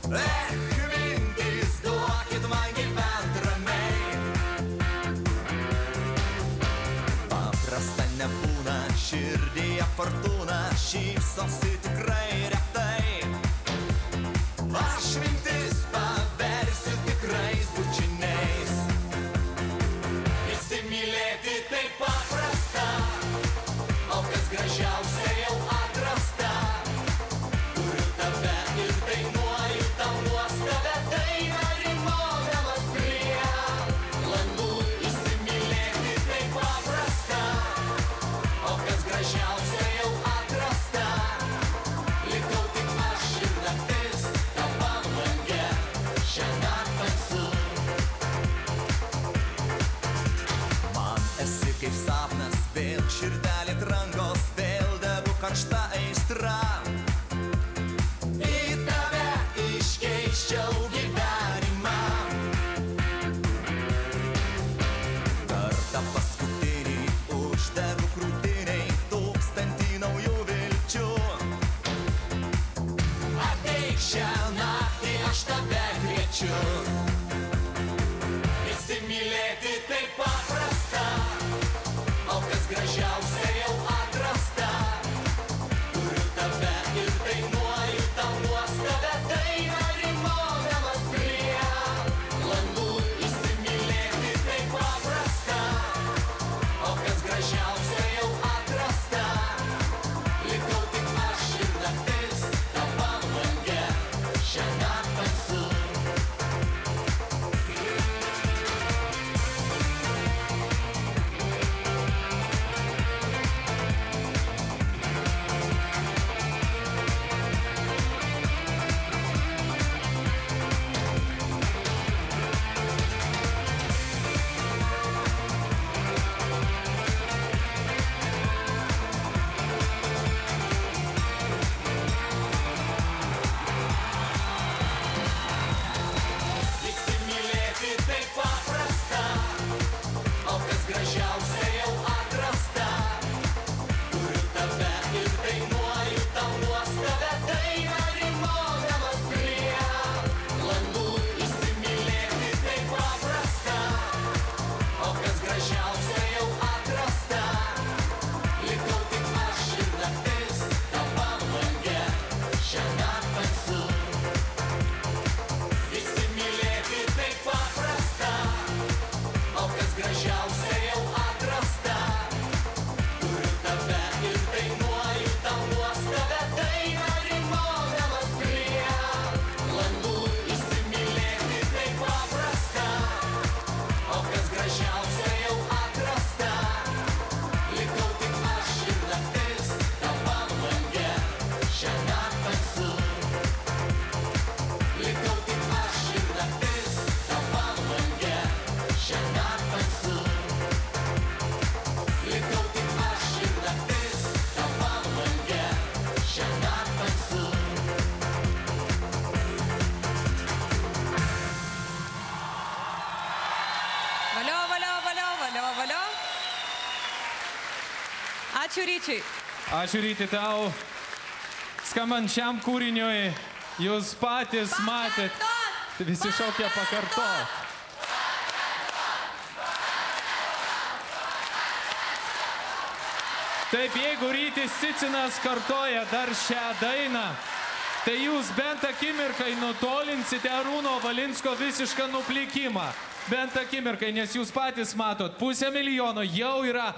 Mintys, duokit man gyvent ramiai. Paprasta nebūna, širdyje fortūna šypsosi tikrai retai. Aš mintis paversiu tikrais bučiniais. Įsimylėti taip paprasta, o kas gražiausia jau atrasta. Turiu tave ir dainuoju tau nuostabę dainą, rimodamas prie langų. Įsimylėti taip paprasta, o kas gražiausia jau atrasta. Likau tik aš ir naktis tavam lange, šiąnakt tamsu. Man esi kaip sapnas, vėl širdelė rankos, vėl degu karšta aistra. Į tave iškeisčiau gyvenimą. Kartą paskutinį uždegu krūtiniai, tūkstantį naujų vilčių. Ateik šią naktį, aš tave kviečiu. Įsimylėti taip paprasta, o kas gražiausia jau atrasta. Turiu tave ir dainuoju tau nuostabę dainą, rimodamas prie langų. Įsimylėti taip paprasta, o kas gražiausia jau atrasta. Likau tik aš ir naktis tavam lange, šiąnakt tamsu. Įsimylėti taip paprasta, o kas gražiausia jau atrasta. Turiu tave ir dainuoju tau nuostabę dainą, rimodamas prie langų. Įsimylėti taip paprasta, o kas gražiausia jau atrasta. Likau tik aš ir naktis tavam lange, šiąnakt tamsu. Įsimylėti taip paprasta, o kas gražiausia jau atrasta. Turiu tave ir dainuoju tau nuostabę dainą, rimodamas prie langų. Įsimylėti taip paprasta, o kas gražiausia jau atrasta. Likau tik aš ir naktis tavam lange, šiąnakt tamsu. Likau tik aš ir naktis tavam lange, šiąnakt tamsu. Likau tik aš ir naktis tavam lange, šiąnakt tamsu. Valio, valio, valio, valio, valio. Ačiū Ryčiui. Ačiū Ryti tau. Skambant šiam kūriniui, jūs patys matėt. Visi šaukia pakartot. Taip, jeigu Rytis Cicinas kartoja dar šią dainą, tai jūs bent akimirkai nutolinsite Arūno Valinsko visišką nuplikimą. Bent akimirkai, nes jūs patys matot, 500 000 jau yra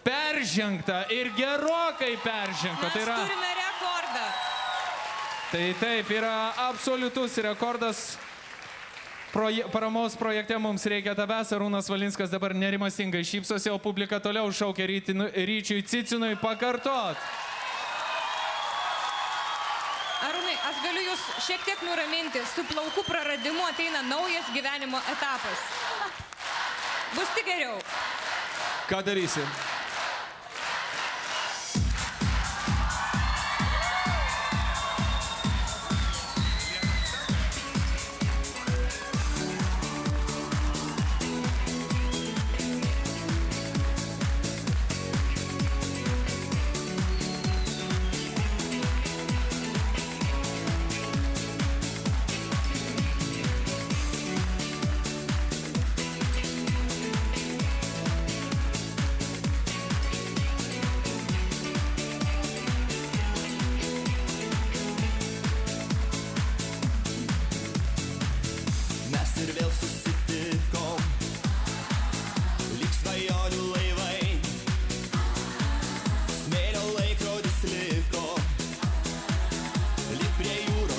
peržengta ir gerokai peržengta. Mes turime rekordą. Tai taip, yra absoliutus rekordas. Paramos projekte mums reikia tavęs. Arūnas Valinskas dabar nerimastingai šypsosi, o publika toliau šaukia Ryčiui Cicinui pakartot. Arūnai, aš galiu jūs šiek tiek nuraminti. Su plaukų praradimu ateina naujas gyvenimo etapas. Bus tik geriau. Ką darysi?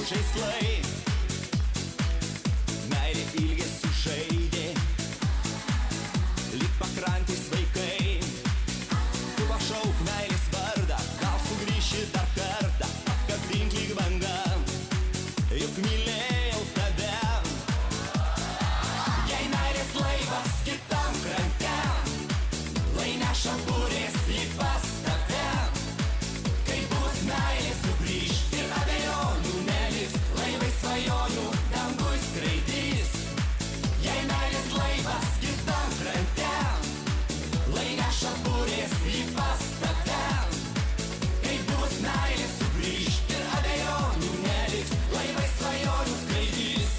žaislai, meilė ilgesiu žaidė, lyg pakrantės vaikai. Tu pašauk meilės vardą, gal sugrįši dar kartą, apkabink lyg banga, juk mylėjau tave. Jei meilės laivas kitam krante, lai neša burės jį pas tave. Kai bus meilė sugrįš ir abejonių neliks, laivai svajonių dangui skraidys. Jei meilės laivas kitam krante, lai neša burės jį pas tave. Kai bus meilė sugrįš ir abejonių neliks, laivai svajonių skraidys.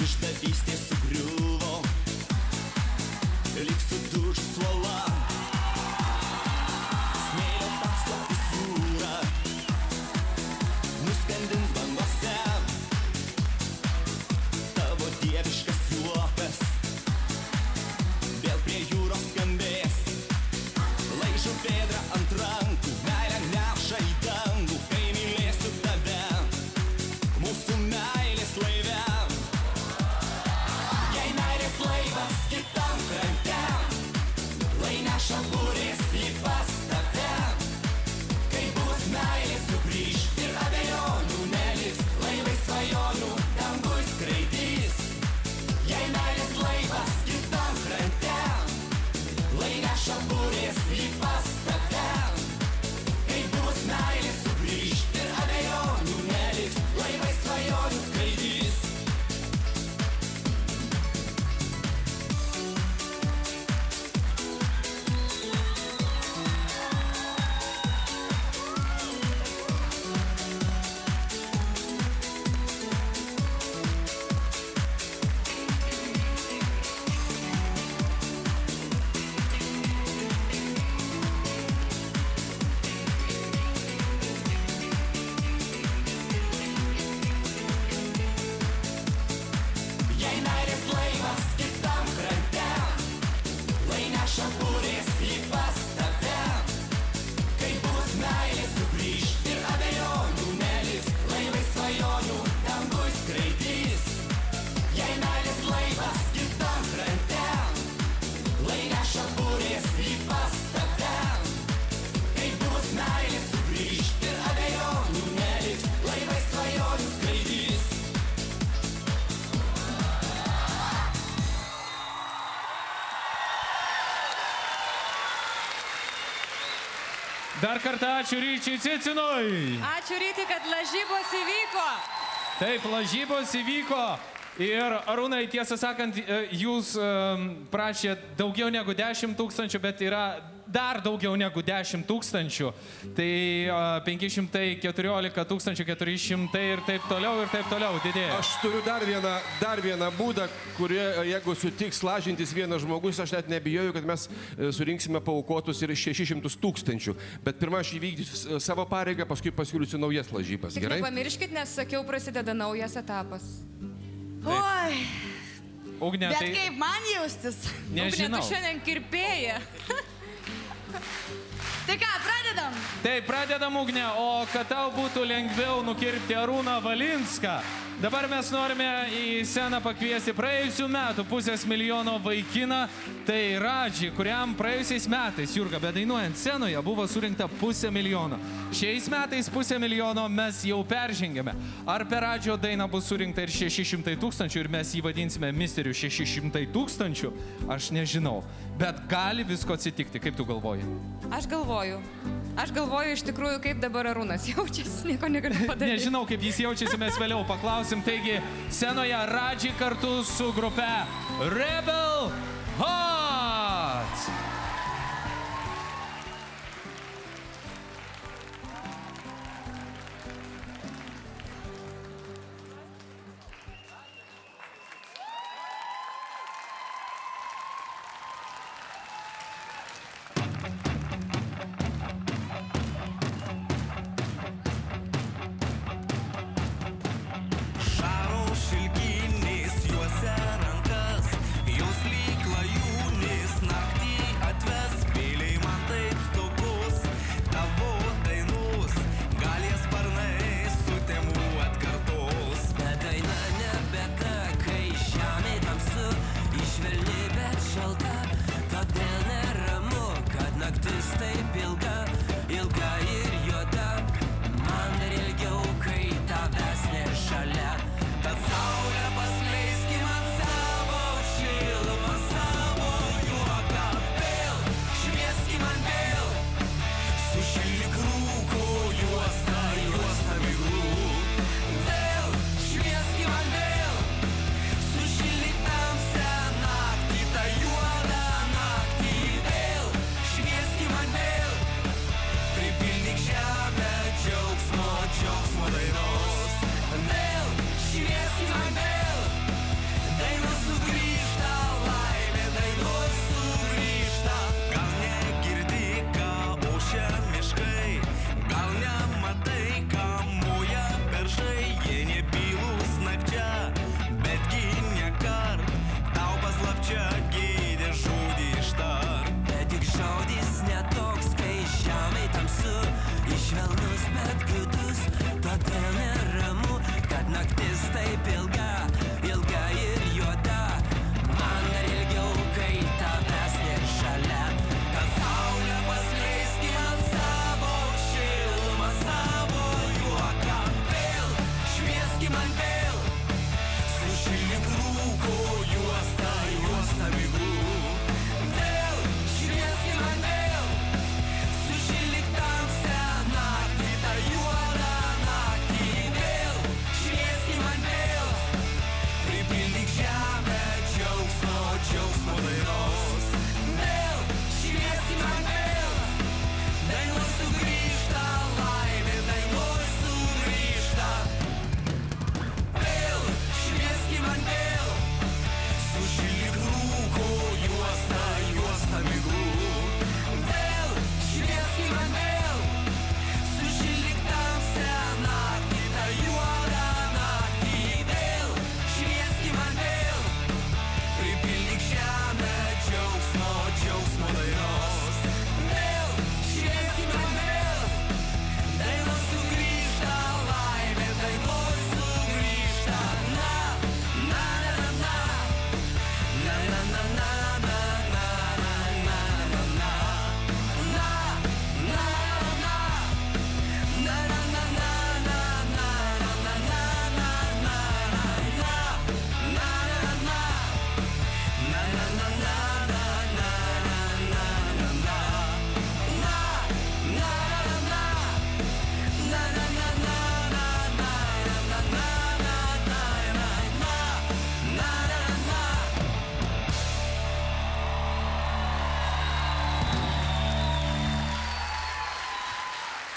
Išdavystė sugriuvo, lyg sudužus uola. Smėlio paslaptis jūra nuskandins bangose. Tavo dieviškas juokas vėl prie jūros skambės. Laižau pėdrą ant rankų, meilę neša į dangų, kai mylėsiu tave, mūsų meilės laive. Jei meilės laivas kitam krante, lai neša burės jį pas tave. Kai bus meilė sugrįš ir abejonių neliks, laivai svajonių dangui skraidys. Jei meilės laivas kitam krante, lai neša burės jį pas tave. Kai bus meilė sugrįš ir abejonių neliks, laivai svajonių skraidys. Jei meilės laivas kitam krante, lai neša burės jį pas tave. Kai bus meilė sugrįš ir abejonių neliks, laivai svajonių dangui skraidys. Jei meilės laivas kitam krante, lai neša burės jį pas tave. Kai bus meilė sugrįš ir abejonių neliks, laivai svajonių skraidys. Dar kartą ačiū Ryčiui Cicinui. Ačiū Ryti, kad lažybos įvyko. Taip, lažybos įvyko. Ir Arūnai, tiesą sakant, jūs prašėt daugiau negu 10 000, bet yra dar daugiau negu 10 000. Tai 514 400 ir taip toliau didėja. Aš turiu dar vieną būdą, kurie, jeigu sutiks lažintis vienas žmogus, aš net nebijoju, kad mes surinksime paaukotus ir 600 000. Bet pirmą aš įvykdysiu savo pareigą, paskui pasiūlysiu naujas lažybas. Tik Gerai? nepamirškit, nes sakiau, prasideda naujas etapas. Oi, Ugne, bet tai kaip man jaustis? Ugne, nežinau. tu šiandien kirpėja. Tai ką, pradedam? Taip, pradedam Ugne, o kad tau būtų lengviau nukirpti Arūną Valinską, dabar mes norime į sceną pakviesti praėjusių metų 500 000 vaikiną, tai Radži, kuriam praėjusiais metais, Jurga, bedainuojant scenoje, buvo surinkta 500 000. Šiais metais 500 000 mes jau peržengėme. Ar per Radžio dainą bus surinkta ir 600 000 ir mes jį vadinsime Misteriu 600 000? Aš nežinau, bet gali visko atsitikti, kaip tu galvoji? Aš galvoju iš tikrųjų, kaip dabar Arūnas jaučiasi, nieko negaliu padaryti. Nežinau, kaip jis jaučiasi, mes vėliau paklausim. Taigi, scenoje Radži kartu su grupe Rebel Heart. 500 naktis taip ilga, ilga ir juoda. Man dar ilgiau, kai tavęs nėr šalia. Kad saulė paskleiski ant savo šilumą, savo juoką. Vėl švieski man vėl, sušildyk rūko juostą, juostą miglų. Vėl švieski man vėl, sušildyk tamsią naktį, tą juodą naktį. Vėl švieski man vėl, pripildyk žemę džiaugsmo, džiaugsmo dainos. Vėl švieski man vėl, dainos sugrįžta laimė, dainos sugrįžta. Vėl švieski man vėl, sušildyk rūko juostą, juostą miglų. Vėl švieski man vėl, sušildyk tamsią naktį, tą juodą naktį. Vėl švieski man vėl, pripildyk žemę džiaugsmo, džiaugsmo dainos. Vėl švieski man vėl, dainos sugrįžta laimė, dainos sugrįžta. Na, na, na, na, na, na, na, na, na, na, na, na, na,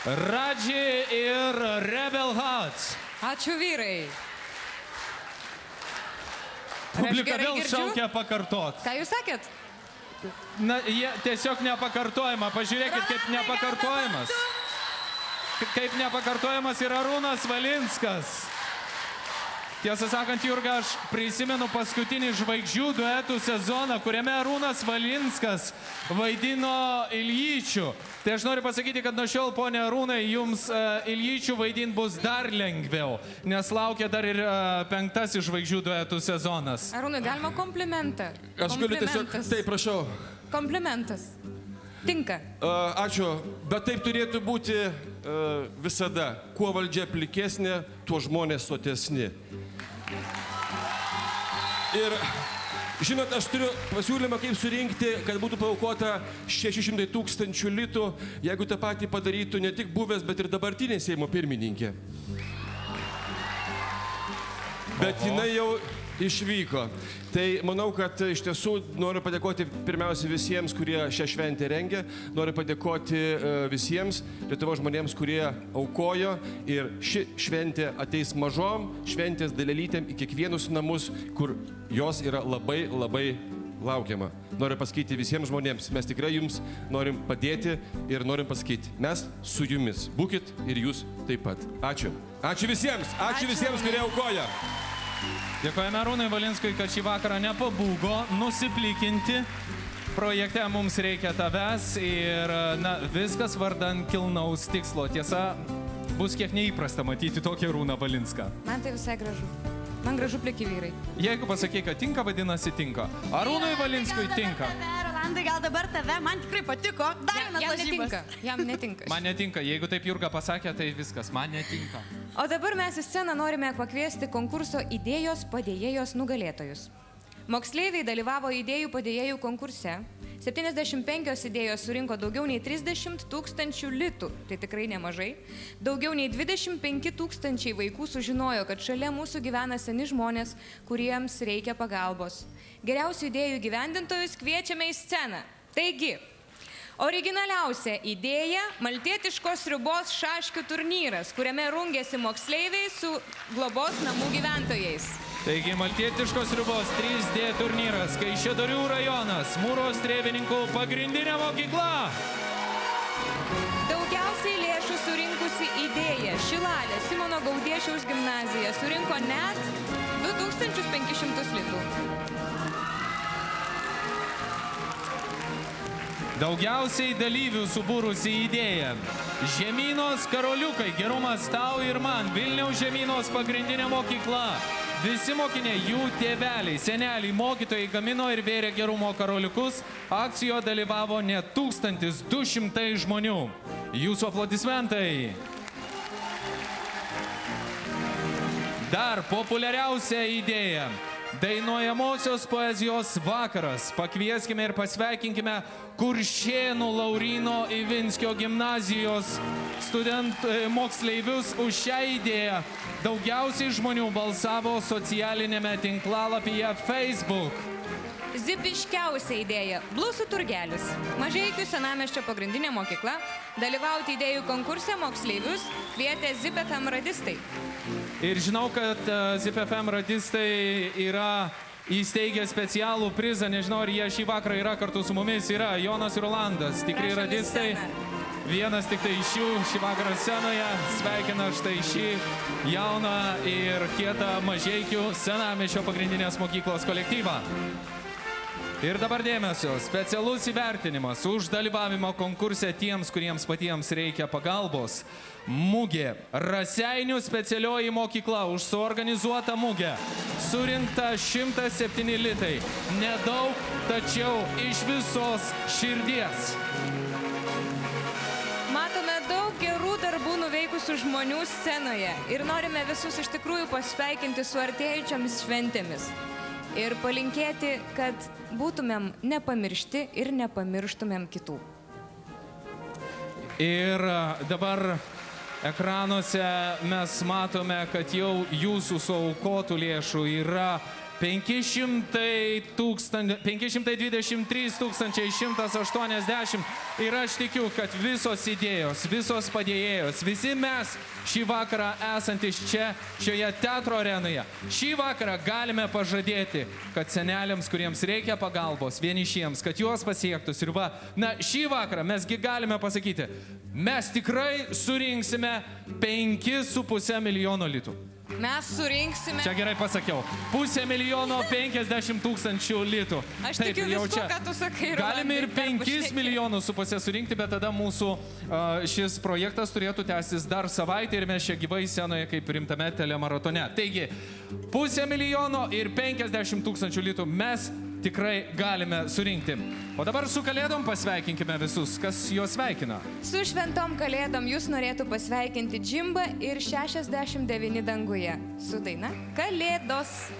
Radži ir Rebel Hearts. Ačiū vyrai. Publika gerai vėl girdžiu? šaukia pakartot. Ką jūs sakėt? Na, jie tiesiog nepakartojama. Pažiūrėkit, kaip nepakartojamas. Kaip nepakartojamas yra Arūnas Valinskas. Tiesą sakant, Jurga, aš prisimenu paskutinį žvaigždžių duetų sezoną, kuriame Arūnas Valinskas vaidino Iljyčių. Tai aš noriu pasakyti, kad nuo šiol, ponia Arūnai, jums Iljyčių vaidinti bus dar lengviau, nes laukia dar ir 5. žvaigždžių duetų sezonas. Arūnai, galima komplimentą? Aš galiu tiesiog... Taip, prašau. Komplimentas. Tinka. Ačiū, bet taip turėtų būti visada. Kuo valdžia plikesnė, tuo žmonės sotesni. Ir, žinot, aš turiu pasiūlymą, kaip surinkti, kad būtų paaukota 600 000 litų, jeigu tą patį padarytų ne tik buvęs, bet ir dabartinė Seimo pirmininkė. Bet jinai jau išvyko. Tai manau, kad iš tiesų noriu padėkoti pirmiausia visiems, kurie šią šventę rengė. Noriu padėkoti visiems Lietuvos žmonėms, kurie aukojo. Ir ši šventė ateis mažom šventės dalelytėm į kiekvienus namus, kur jos yra labai, labai laukiama. Noriu pasakyti visiems žmonėms, mes tikrai jums norim padėti ir norim pasakyti, mes su jumis. Būkit ir jūs taip pat. Ačiū. Ačiū visiems. Ačiū visiems, kurie aukoja. Dėkojame Arūnui Valinskui, kad šį vakarą nepabūgo nusiplikinti. Projekte mums reikia tavęs ir viskas vardan kilnaus tikslo. Tiesa, bus kiek neįprasta matyti tokį Arūną Valinską. Man tai visai gražu. Man gražu pliki vyrai. Jeigu pasakai, kad tinka, vadinasi tinka. Arūnui Valinskui tinka. Rolandai, gal dabar tave, man tikrai patiko. Dar vienas Jam lažybas. netinka. Jam netinka. Man netinka. Jeigu taip Jurga pasakė, tai viskas. Man netinka. O dabar mes į sceną norime pakviesti konkurso idėjos padėjėjos nugalėtojus. Moksleiviai dalyvavo idėjų padėjėjų konkurse. 75 idėjos surinko daugiau nei 30 000 litų, tai tikrai nemažai. Daugiau nei 25 000 vaikų sužinojo, kad šalia mūsų gyvena seni žmonės, kuriems reikia pagalbos. Geriausių idėjų gyvendintojus kviečiame į sceną. Taigi, originaliausia idėja – maltietiškos sriubos šaškių turnyras, kuriame rungėsi moksleiviai su globos namų gyventojais. Taigi, maltietiškos sriubos 3D turnyras, Kaišiadorių rajonas, Mūros Strėvininkų pagrindinė mokykla. Daugiausiai lėšų surinkusi idėja Šilalė Simono Gaudiešiaus gimnazija surinko net 2500 litų. Daugiausiai dalyvių subūrusi idėja. Žemynos karoliukai, gerumas tau ir man, Vilniaus Žemynos pagrindinė mokykla. Visi mokiniai, jų tėveliai, seneliai, mokytojai gamino ir vėrė gerumo karoliukus. Akcijoje dalyvavo net 1200 žmonių. Jūsų aplodismentai. Dar populiariausia idėja. Dainuojamosios poezijos vakaras. Pakvieskime ir pasveikinkime Kuršėnų Lauryno Ivinskio gimnazijos moksleivius už šią idėją. Daugiausiai žmonių balsavo socialinėme tinklalapyje Facebook. Zipiškiausia idėja – Blusų turgelis. Mažeikių senamiesčio pagrindinė mokykla. Dalyvauti idėjų konkurse moksleivius kvietė Zip FM radistai. Ir žinau, kad Zip FM radistai yra įsteigę specialų prizą. Nežinau, ar jie šį vakarą yra kartu su mumis. Yra Jonas ir Rolandas, tikri radistai. Vienas tik tai iš jų šį vakarą scenoje sveikina štai šį jauną ir kietą Mažeikių senamiesčio pagrindinės mokyklos kolektyvą. Ir dabar dėmesio, specialus įvertinimas už dalyvavimo konkurse tiems, kuriems patiems reikia pagalbos. Mugė, Raseinių specialioji mokykla už suorganizuotą mugę. Surinkta 107 litai. Nedaug, tačiau iš visos širdies. Matome daug gerų darbų nuveikusių žmonių scenoje ir norime visus iš tikrųjų pasveikinti su artėjančiomis šventėmis. Ir palinkėti, kad būtumėm nepamiršti ir nepamirštumėm kitų. Ir dabar ekranuose mes matome, kad jau jūsų suaukotų lėšų yra 523 180. Ir aš tikiu, kad visos idėjos, visos padėjėjos, visi mes šį vakarą esantis čia, šioje teatro arenoje, šį vakarą galime pažadėti, kad seneliams, kuriems reikia pagalbos, vienišiems, kad juos pasiektus. Ir va, na, šį vakarą mesgi galime pasakyti, mes tikrai surinksime 5,5 milijono litų. Mes surinksime... Čia gerai pasakiau. 500 50 000 litų. Aš tikiu visko, ką tu sakai. Galime ir 5,5 milijonų surinkti, bet tada mūsų šis projektas turėtų tęstis dar savaitę ir mes čia gyvai scenoje kaip rimtame telemaratone. Taigi, 500 000 ir 50 000 litų mes tikrai galime surinkti. O dabar su Kalėdom pasveikinkime visus, kas juos sveikina. Su šventom Kalėdom jūs norėtų pasveikinti Džimba ir 69 danguje. Su daina Kalėdos.